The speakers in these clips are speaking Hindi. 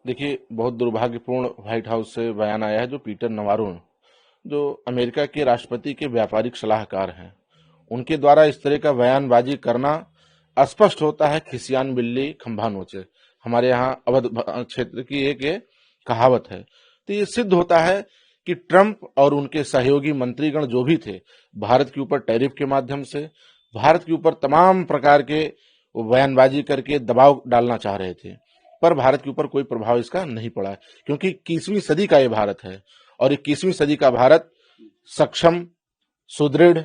देखिए, बहुत दुर्भाग्यपूर्ण व्हाइट हाउस से बयान आया है जो पीटर नवारो, जो अमेरिका के राष्ट्रपति के व्यापारिक सलाहकार हैं, उनके द्वारा इस तरह का बयानबाजी करना स्पष्ट होता है खिसियान बिल्ली खंभा नोचे। हमारे यहाँ अवध क्षेत्र की एक ये कहावत है। तो ये सिद्ध होता है कि ट्रंप और उनके सहयोगी मंत्रीगण जो भी थे, भारत के ऊपर टैरिफ के माध्यम से, भारत के ऊपर तमाम प्रकार के वो बयानबाजी करके दबाव डालना चाह रहे थे, पर भारत के ऊपर कोई प्रभाव इसका नहीं पड़ा, क्योंकि 21वीं सदी का ये भारत है और 21वीं सदी का भारत सक्षम, सुदृढ़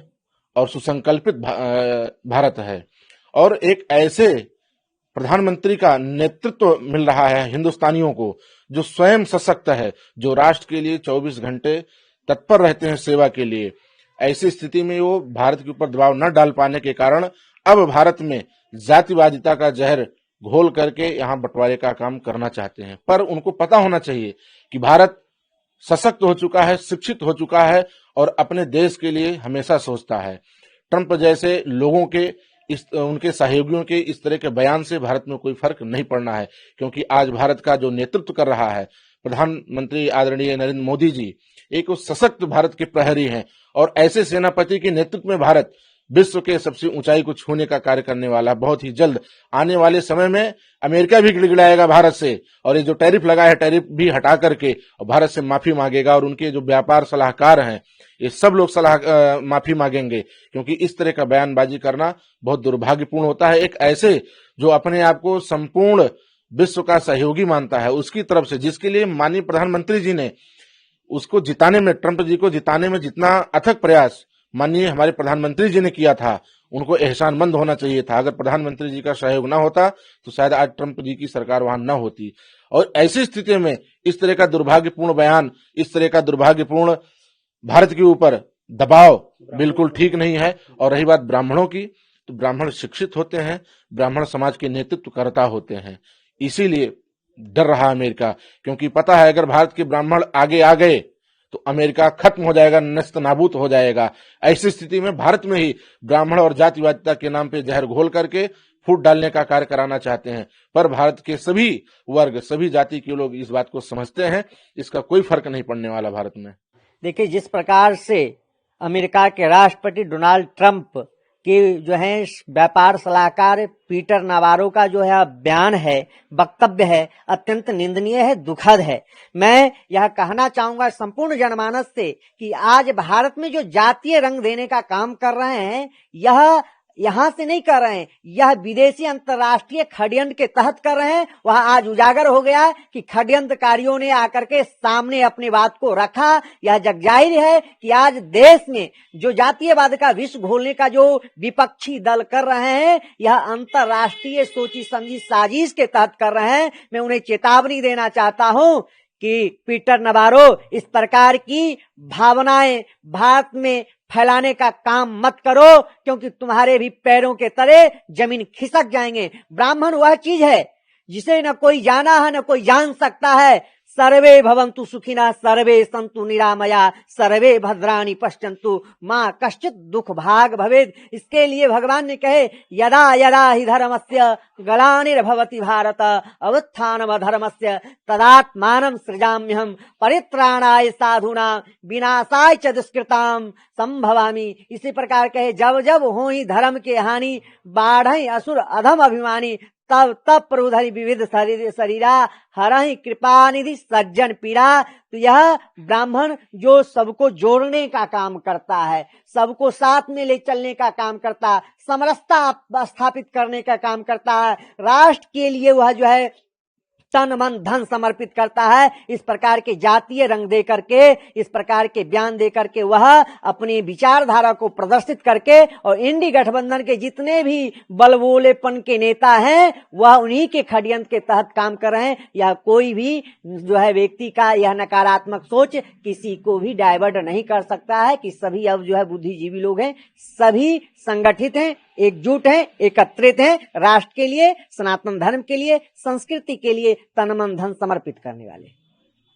और सुसंकल्पित भारत है। और एक ऐसे प्रधानमंत्री का नेतृत्व मिल रहा है हिंदुस्तानियों को, जो स्वयं सशक्त है, जो राष्ट्र के लिए 24 घंटे तत्पर रहते हैं सेवा के लिए। ऐसी स्थिति में वो भारत के ऊपर दबाव न डाल पाने के कारण अब भारत में जातिवादिता का जहर घोल करके यहाँ बंटवारे का काम करना चाहते हैं। पर उनको पता होना चाहिए कि भारत सशक्त हो चुका है, शिक्षित हो चुका है और अपने देश के लिए हमेशा सोचता है। ट्रंप जैसे लोगों के उनके सहयोगियों के इस तरह के बयान से भारत में कोई फर्क नहीं पड़ना है, क्योंकि आज भारत का जो नेतृत्व कर रहा है प्रधानमंत्री आदरणीय नरेंद्र मोदी जी, एक सशक्त भारत के प्रहरी हैं और ऐसे सेनापति के नेतृत्व में भारत विश्व के सबसे ऊंचाई को छूने का कार्य करने वाला। बहुत ही जल्द आने वाले समय में अमेरिका भी गिड़गिड़ाएगा भारत से, और ये जो टैरिफ लगा है टैरिफ भी हटा करके और भारत से माफी मांगेगा, और उनके जो व्यापार सलाहकार हैं ये सब लोग माफी मांगेंगे, क्योंकि इस तरह का बयानबाजी करना बहुत दुर्भाग्यपूर्ण होता है। एक ऐसे जो अपने आप को संपूर्ण विश्व का सहयोगी मानता है, उसकी तरफ से, जिसके लिए माननीय प्रधानमंत्री जी ने उसको जिताने में, ट्रंप जी को जिताने में जितना अथक प्रयास माननीय हमारे प्रधानमंत्री जी ने किया था, उनको एहसानमंद होना चाहिए था। अगर प्रधानमंत्री जी का सहयोग ना होता तो शायद आज ट्रंप जी की सरकार वहां न होती। और ऐसी स्थिति में इस तरह का दुर्भाग्यपूर्ण बयान, इस तरह का दुर्भाग्यपूर्ण भारत के ऊपर दबाव बिल्कुल ठीक नहीं है। और रही बात ब्राह्मणों की, तो ब्राह्मण शिक्षित होते हैं, ब्राह्मण समाज के नेतृत्वकर्ता होते हैं, इसीलिए डर रहा अमेरिका, क्योंकि पता है अगर भारत के ब्राह्मण आगे आ गए तो अमेरिका खत्म हो जाएगा, नस्त नाबूद हो जाएगा। ऐसी स्थिति में भारत में ही ब्राह्मण और जातिवादिता के नाम पे जहर घोल करके फूट डालने का कार्य कराना चाहते हैं। पर भारत के सभी वर्ग, सभी जाति के लोग इस बात को समझते हैं, इसका कोई फर्क नहीं पड़ने वाला भारत में। देखिए, जिस प्रकार से अमेरिका के राष्ट्रपति डोनाल्ड ट्रंप के जो है व्यापार सलाहकार पीटर नवारो का जो है बयान है, वक्तव्य है, अत्यंत निंदनीय है, दुखद है। मैं यह कहना चाहूंगा संपूर्ण जनमानस से कि आज भारत में जो जातीय रंग देने का काम कर रहे हैं, यह यहां से नहीं कर रहे हैं, यह विदेशी अंतर्राष्ट्रीय षड्यंत्र के तहत कर रहे हैं। वह आज उजागर हो गया कि षड्यंत्रकारियों ने आकर के सामने अपनी बात को रखा। यह जगजाहिर है कि आज देश में जो जातीयवाद का विष घोलने का जो विपक्षी दल कर रहे हैं, यह अंतर्राष्ट्रीय सोची समझी साजिश के तहत कर रहे हैं। मैं उन्हें चेतावनी देना चाहता हूं कि पीटर नवारो, इस प्रकार की भावनाएं भारत में फैलाने का काम मत करो, क्योंकि तुम्हारे भी पैरों के तले जमीन खिसक जाएंगे। ब्राह्मण वह चीज है जिसे न कोई जाना है न कोई जान सकता है। सर्वे भवन्तु सुखिनः, सर्वे सन्तु निरामया, सर्वे भद्राणि पश्यन्तु, मां कश्चित् दुख भाग भवेत्। इसके लिए भगवान ने कहे, यदा यदा हि धर्मस्य ग्लानिर्भवति भारत अवुत्थानमधर्मस्य तदात्मानं सृजाम्यहम् परित्राणाय साधूनां विनाशाय च दुष्कृतां संभवामि। इसी प्रकार कहे, जब जब हो ही धर्म के हानि, बाढ़ई असुर अधम अभिमानी, तब तब प्रभुधरि विविध शरीरा, हरहि कृपा निधि सज्जन पीड़ा। तो यह ब्राह्मण जो सबको जोड़ने का काम करता है, सबको साथ में ले चलने का काम करता है, समरसता स्थापित करने का काम करता है, राष्ट्र के लिए वह जो है तन मन धन समर्पित करता है। इस प्रकार के जातीय रंग दे करके, इस प्रकार के बयान दे करके वह अपनी विचारधारा को प्रदर्शित करके, और इंडी गठबंधन के जितने भी बलबोलेपन के नेता हैं, वह उन्हीं के षड्यंत्र के तहत काम कर रहे हैं। यह कोई भी जो है व्यक्ति का यह नकारात्मक सोच किसी को भी डाइवर्ट नहीं कर सकता है कि सभी अब जो है बुद्धिजीवी लोग हैं, सभी संगठित हैं, एकजुट हैं, एकत्रित हैं, राष्ट्र के लिए, सनातन धर्म के लिए, संस्कृति के लिए तन मन धन समर्पित करने वाले।